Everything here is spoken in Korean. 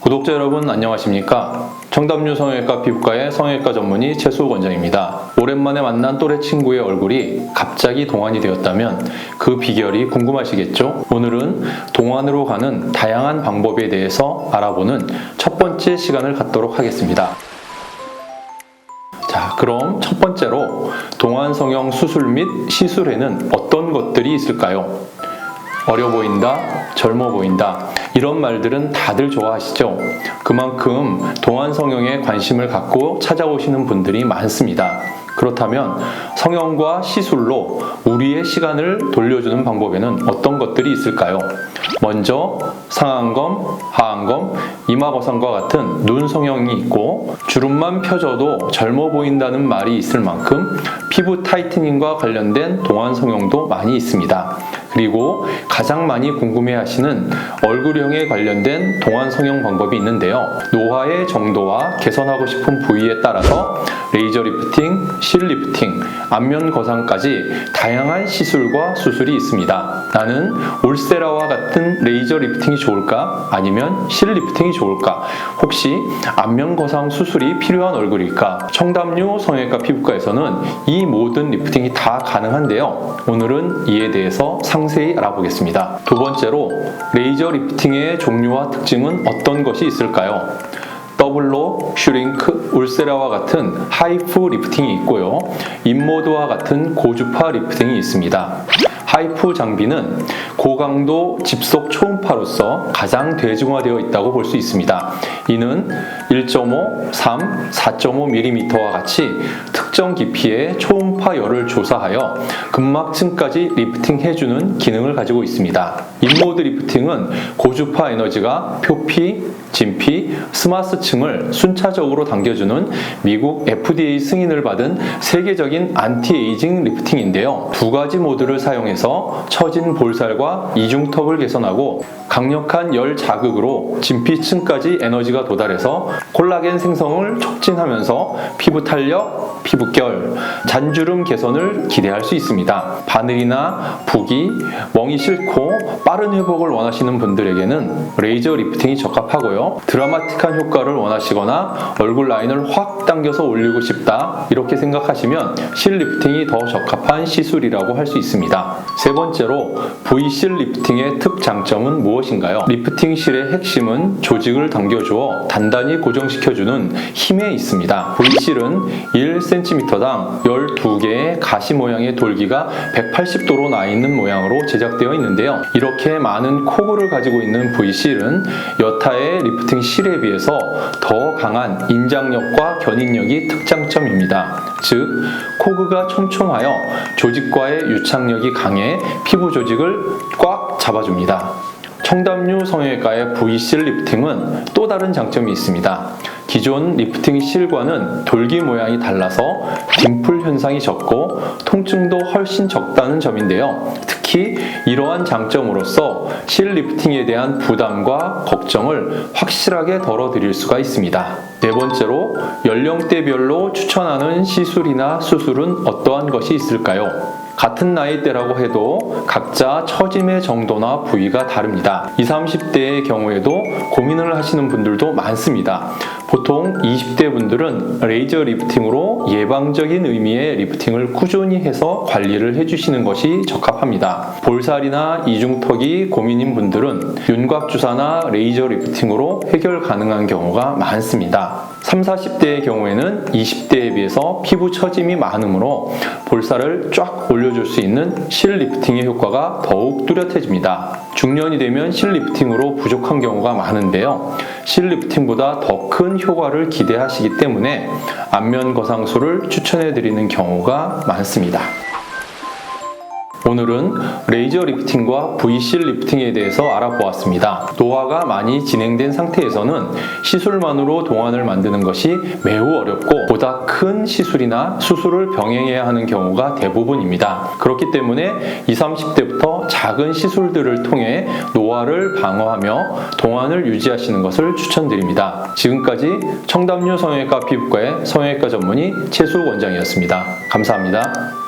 구독자 여러분 안녕하십니까? 청담류 성형외과 피부과의 성형외과 전문의 최수욱 원장입니다. 오랜만에 만난 또래 친구의 얼굴이 갑자기 동안이 되었다면 그 비결이 궁금하시겠죠? 오늘은 동안으로 가는 다양한 방법에 대해서 알아보는 첫 번째 시간을 갖도록 하겠습니다. 자, 그럼 첫 번째로 동안 성형 수술 및 시술에는 어떤 것들이 있을까요? 어려 보인다, 젊어 보인다, 이런 말들은 다들 좋아하시죠? 그만큼 동안 성형에 관심을 갖고 찾아오시는 분들이 많습니다. 그렇다면 성형과 시술로 우리의 시간을 돌려주는 방법에는 어떤 것들이 있을까요? 먼저 상안검, 하안검, 이마거상과 같은 눈 성형이 있고, 주름만 펴져도 젊어 보인다는 말이 있을 만큼 피부 타이트닝과 관련된 동안 성형도 많이 있습니다. 그리고 가장 많이 궁금해하시는 얼굴형에 관련된 동안 성형 방법이 있는데요. 노화의 정도와 개선하고 싶은 부위에 따라서 레이저 리프팅, 실 리프팅, 안면 거상까지 다양한 시술과 수술이 있습니다. 나는 울세라와 같은 레이저 리프팅이 좋을까? 아니면 실 리프팅이 좋을까? 혹시 안면 거상 수술이 필요한 얼굴일까? 청담류 성형외과 피부과에서는 이 모든 리프팅이 다 가능한데요. 오늘은 이에 대해서 상세히 알아보겠습니다. 두 번째로 레이저 리프팅의 종류와 특징은 어떤 것이 있을까요? 더블로, 슈링크, 울세라와 같은 하이프 리프팅이 있고요. 인모드와 같은 고주파 리프팅이 있습니다. 하이프 장비는 고강도 집속 초음파로서 가장 대중화되어 있다고 볼 수 있습니다. 이는 1.5, 3, 4.5mm와 같이 특정 깊이의 초음파열을 조사하여 근막층까지 리프팅해주는 기능을 가지고 있습니다. 인모드 리프팅은 고주파 에너지가 표피, 진피, 스마스층을 순차적으로 당겨주는 미국 FDA 승인을 받은 세계적인 안티에이징 리프팅인데요. 두 가지 모드를 사용해서 처진 볼살과 이중턱을 개선하고 강력한 열 자극으로 진피층까지 에너지가 도달해서 콜라겐 생성을 촉진하면서 피부 탄력, 피부결, 잔주름 개선을 기대할 수 있습니다. 바늘이나 붓기, 멍이 싫고 빠른 회복을 원하시는 분들에게는 레이저 리프팅이 적합하고요. 드라마틱한 효과를 원하시거나 얼굴 라인을 확 당겨서 올리고 싶다, 이렇게 생각하시면 실 리프팅이 더 적합한 시술이라고 할 수 있습니다. 세 번째로 V실 리프팅의 특장점은 무엇인가요? 리프팅 실의 핵심은 조직을 당겨주어 단단히 고정시켜주는 힘에 있습니다. V실은 1cm당 12개의 가시 모양의 돌기가 180도로 나 있는 모양으로 제작되어 있는데요. 이렇게 많은 코그를 가지고 있는 V실은 여타의 리프팅 실에 비해서 더 강한 인장력과 견인력이 특장점입니다. 즉, 코그가 촘촘하여 조직과의 유착력이 강해 피부 조직을 꽉 잡아줍니다. 청담류 성형외과의 V실 리프팅은 또 다른 장점이 있습니다. 기존 리프팅 실과는 돌기 모양이 달라서 딤플 현상이 적고 통증도 훨씬 적다는 점인데요. 특히 이러한 장점으로서 실 리프팅에 대한 부담과 걱정을 확실하게 덜어드릴 수가 있습니다. 네 번째로 연령대별로 추천하는 시술이나 수술은 어떠한 것이 있을까요? 같은 나이대라고 해도 각자 처짐의 정도나 부위가 다릅니다. 20, 30대의 경우에도 고민을 하시는 분들도 많습니다. 보통 20대 분들은 레이저 리프팅으로 예방적인 의미의 리프팅을 꾸준히 해서 관리를 해주시는 것이 적합합니다. 볼살이나 이중턱이 고민인 분들은 윤곽 주사나 레이저 리프팅으로 해결 가능한 경우가 많습니다. 30, 40대의 경우에는 20대에 비해서 피부 처짐이 많으므로 볼살을 쫙 올려줄 수 있는 실 리프팅의 효과가 더욱 뚜렷해집니다. 중년이 되면 실 리프팅으로 부족한 경우가 많은데요. 실 리프팅보다 더 큰 효과를 기대하시기 때문에 안면 거상술을 추천해 드리는 경우가 많습니다. 오늘은 레이저 리프팅과 V실 리프팅에 대해서 알아보았습니다. 노화가 많이 진행된 상태에서는 시술만으로 동안을 만드는 것이 매우 어렵고 보다 큰 시술이나 수술을 병행해야 하는 경우가 대부분입니다. 그렇기 때문에 20, 30대부터 작은 시술들을 통해 노화를 방어하며 동안을 유지하시는 것을 추천드립니다. 지금까지 청담류 성형외과 피부과의 성형외과 전문의 최수욱 원장이었습니다. 감사합니다.